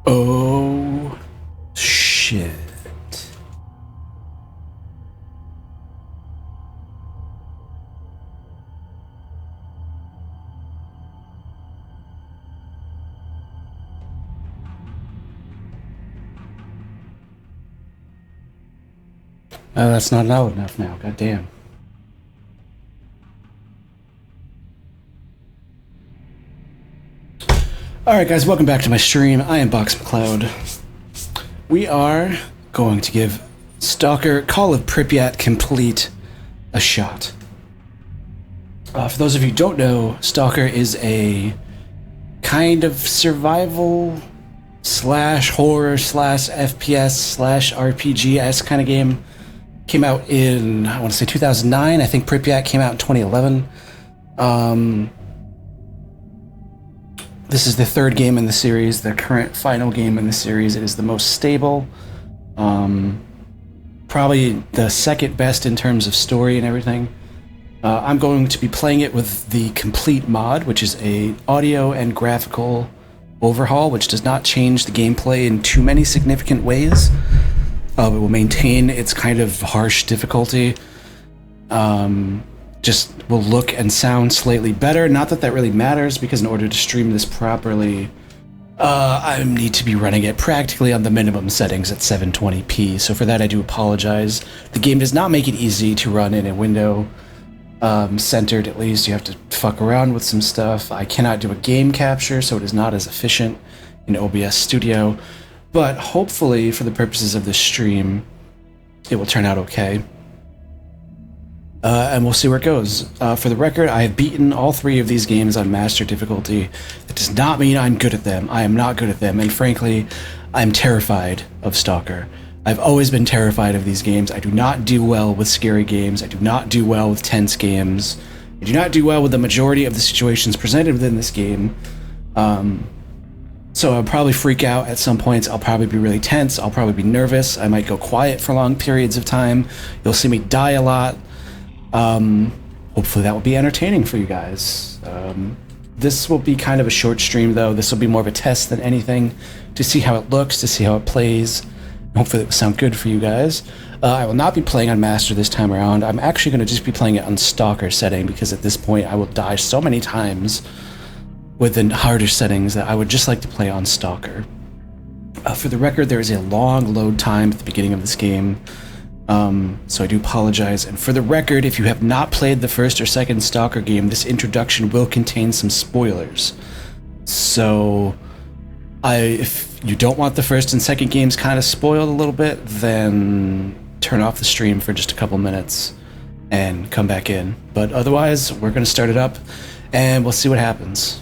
Oh, shit. That's not loud enough now, god damn. Alright guys, welcome back to my stream. I am BoxMacLeod. We are going to give Stalker Call of Pripyat Complete a shot. For those of you who don't know, Stalker is a kind of survival slash horror slash FPS slash RPG-esque kind of game. Came out in, I want to say 2009. I think Pripyat came out in 2011. This is the third game in the series, the current final game in the series. It is the most stable. Probably the second best in terms of story and everything. I'm going to be playing it with the complete mod, which is a audio and graphical overhaul, which does not change the gameplay in too many significant ways. It will maintain its kind of harsh difficulty. Just will look and sound slightly better. Not that that really matters, because in order to stream this properly, I need to be running it practically on the minimum settings at 720p. So for that, I do apologize. The game does not make it easy to run in a window centered, at least. You have to fuck around with some stuff. I cannot do a game capture, so it is not as efficient in OBS Studio. But hopefully, for the purposes of this stream, it will turn out okay. And we'll see where it goes. For the record, I have beaten all three of these games on master difficulty. That does not mean I'm good at them. I am not good at them, and frankly, I'm terrified of Stalker. I've always been terrified of these games. I do not do well with scary games. I do not do well with tense games. I do not do well with the majority of the situations presented within this game. So I'll probably freak out at some points. I'll probably be really tense. I'll probably be nervous. I might go quiet for long periods of time. You'll see me die a lot. Hopefully that will be entertaining for you guys. This will be kind of a short stream, though. This will be more of a test than anything, to see how it looks, to see how it plays. Hopefully it will sound good for you guys. I will not be playing on Master this time around. I'm actually going to just be playing it on Stalker setting, because at this point I will die so many times with the harder settings that I would just like to play on Stalker. For the record, there is a long load time at the beginning of this game. So I do apologize. And for the record, if you have not played the first or second Stalker game, this introduction will contain some spoilers. So if you don't want the first and second games kind of spoiled a little bit, then turn off the stream for just a couple minutes and come back in. But otherwise, we're going to start it up and we'll see what happens.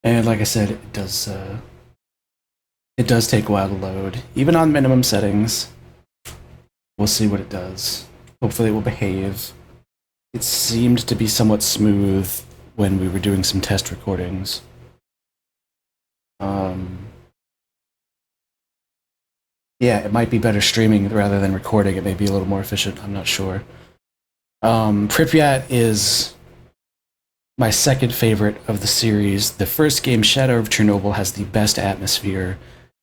And like I said, it does take a while to load, even on minimum settings. We'll see what it does. Hopefully it will behave. It seemed to be somewhat smooth when we were doing some test recordings. Yeah, it might be better streaming rather than recording. It may be a little more efficient, I'm not sure. Pripyat is my second favorite of the series. The first game, Shadow of Chernobyl, has the best atmosphere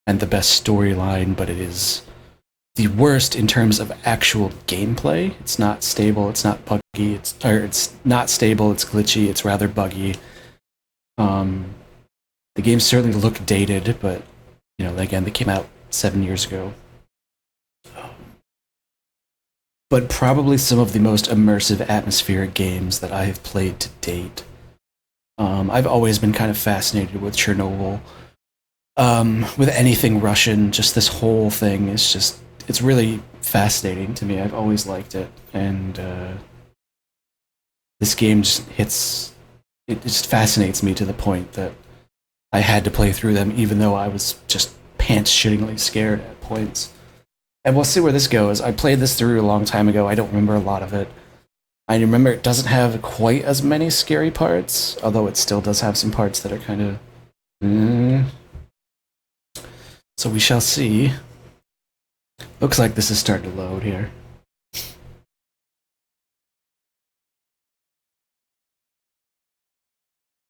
and the best storyline, but it is the worst in terms of actual gameplay. It's not stable, it's not buggy, it's not stable, it's glitchy, it's rather buggy. The games certainly look dated, but, you know, again, they came out 7 years ago. But probably some of the most immersive atmospheric games that I have played to date. I've always been kind of fascinated with Chernobyl. With anything Russian, just this whole thing is just, it's really fascinating to me. I've always liked it, and this game just it just fascinates me to the point that I had to play through them, even though I was just pants-shittingly scared at points. And we'll see where this goes. I played this through a long time ago. I don't remember a lot of it. I remember it doesn't have quite as many scary parts, although it still does have some parts that are kind of... So we shall see. Looks like this is starting to load here.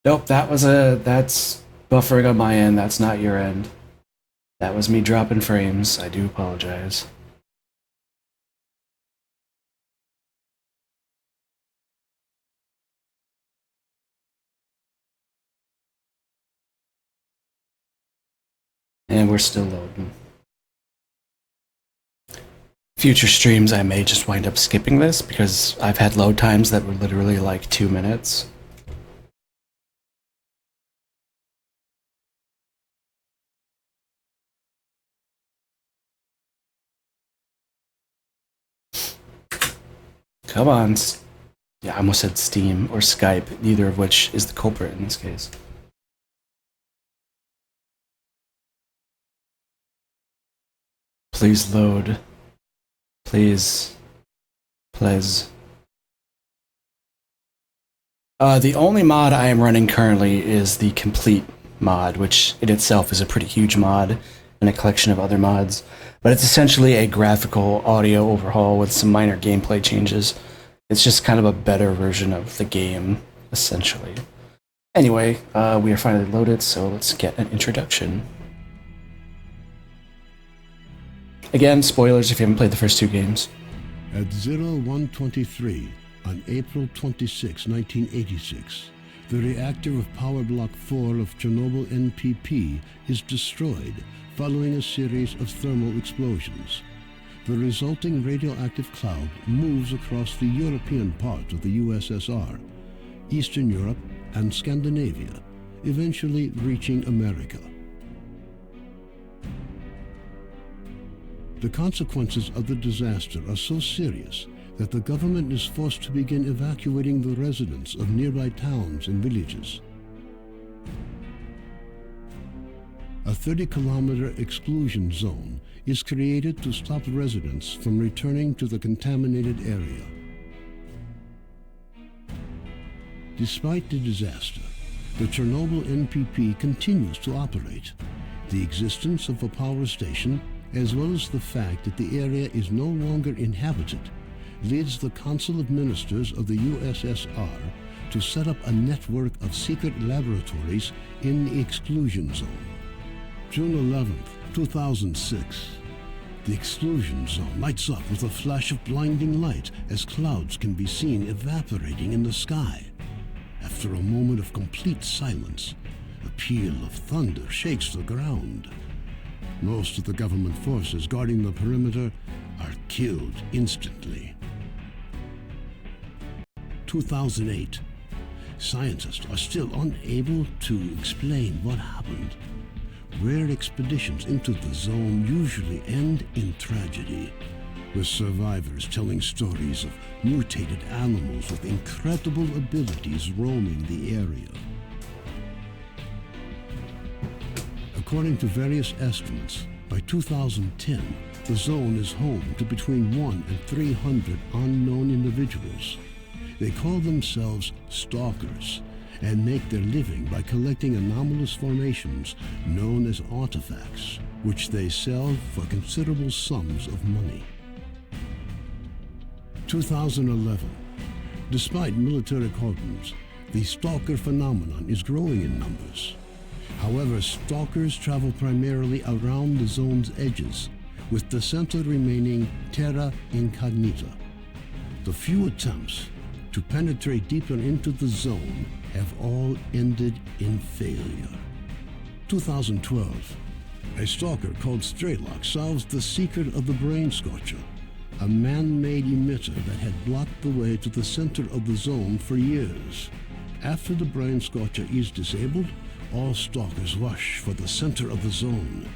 Nope, that's Buffering on my end, that's not your end. That was me dropping frames. I do apologize. And we're still loading. Future streams, I may just wind up skipping this because I've had load times that were literally like 2 minutes. Come on. Yeah, I almost said Steam or Skype, neither of which is the culprit in this case. Please load. Please. Please. The only mod I am running currently is the complete mod, which in itself is a pretty huge mod and a collection of other mods. But it's essentially a graphical audio overhaul with some minor gameplay changes. It's just kind of a better version of the game, essentially. Anyway, we are finally loaded, so let's get an introduction. Again, spoilers if you haven't played the first 2 games. At 0123, on April 26, 1986, the reactor of Power Block 4 of Chernobyl NPP is destroyed following a series of thermal explosions. The resulting radioactive cloud moves across the European part of the USSR, Eastern Europe, and Scandinavia, eventually reaching America. The consequences of the disaster are so serious that the government is forced to begin evacuating the residents of nearby towns and villages. A 30-kilometer exclusion zone is created to stop residents from returning to the contaminated area. Despite the disaster, the Chernobyl NPP continues to operate. The existence of a power station, as well as the fact that the area is no longer inhabited, leads the Council of Ministers of the USSR to set up a network of secret laboratories in the exclusion zone. June 11, 2006. The exclusion zone lights up with a flash of blinding light as clouds can be seen evaporating in the sky. After a moment of complete silence, a peal of thunder shakes the ground. Most of the government forces guarding the perimeter are killed instantly. 2008. Scientists are still unable to explain what happened. Rare expeditions into the zone usually end in tragedy, with survivors telling stories of mutated animals with incredible abilities roaming the area. According to various estimates, by 2010, the zone is home to between 1 and 300 unknown individuals. They call themselves stalkers and make their living by collecting anomalous formations known as artifacts, which they sell for considerable sums of money. 2011. Despite military cordons, the stalker phenomenon is growing in numbers. However, stalkers travel primarily around the zone's edges, with the center remaining terra incognita. The few attempts to penetrate deeper into the zone have all ended in failure. 2012. A stalker called Straylock solves the secret of the brain scorcher, a man-made emitter that had blocked the way to the center of the zone for years. After the brain scorcher is disabled, all stalkers rush for the center of the zone,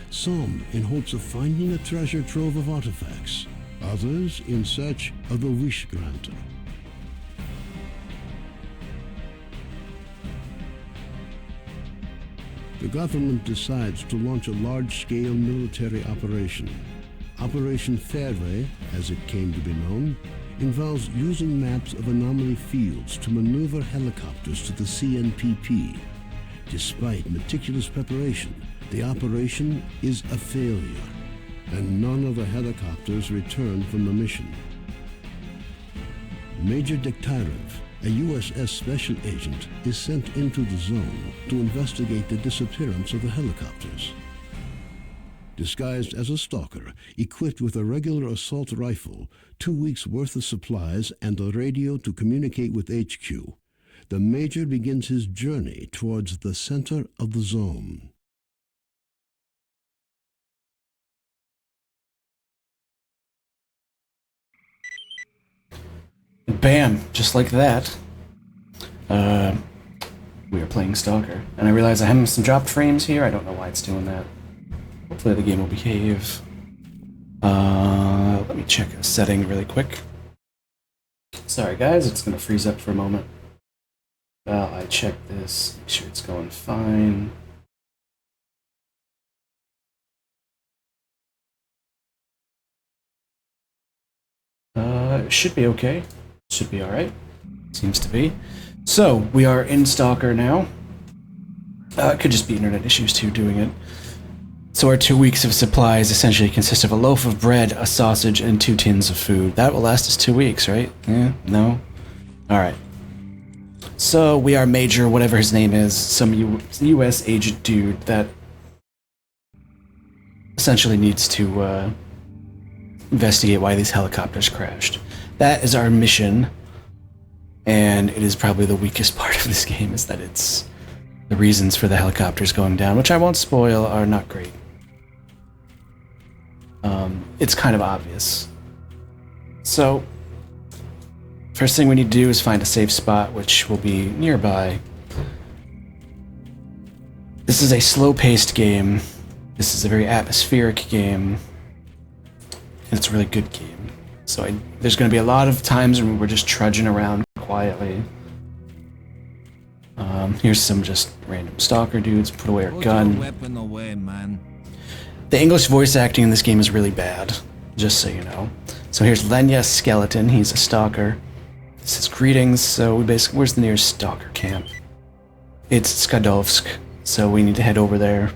some in hopes of finding a treasure trove of artifacts, others in search of the wish granter. The government decides to launch a large-scale military operation. Operation Fairway, as it came to be known, involves using maps of anomaly fields to maneuver helicopters to the CNPP. Despite meticulous preparation, the operation is a failure, and none of the helicopters return from the mission. Major Degtyarev, a USS special agent is sent into the zone to investigate the disappearance of the helicopters. Disguised as a stalker, equipped with a regular assault rifle, 2 weeks' worth of supplies, and a radio to communicate with HQ, the Major begins his journey towards the center of the zone. Bam! Just like that. We are playing Stalker. And I realize I have some dropped frames here. I don't know why it's doing that. Hopefully the game will behave. Let me check a setting really quick. Sorry guys, it's gonna freeze up for a moment. Well, I checked this, make sure it's going fine. It should be okay. Should be alright. Seems to be. So, we are in Stalker now. It could just be internet issues too doing it. So our 2 weeks of supplies essentially consist of a loaf of bread, a sausage, and 2 tins of food. That will last us 2 weeks, right? Yeah? No? Alright. So we are Major, whatever his name is, some US agent dude that essentially needs to investigate why these helicopters crashed. That is our mission, and it is probably the weakest part of this game, is that it's the reasons for the helicopters going down, which I won't spoil, are not great. It's kind of obvious. So, first thing we need to do is find a safe spot, which will be nearby. This is a slow-paced game. This is a very atmospheric game. And it's a really good game. So there's going to be a lot of times when we're just trudging around quietly. Here's some just random stalker dudes. Put away our gun. Your weapon away, man. The English voice acting in this game is really bad, just so you know. So here's Lenya Skeleton. He's a stalker. It says greetings. So we basically, where's the nearest stalker camp? It's Skadovsk. So we need to head over there.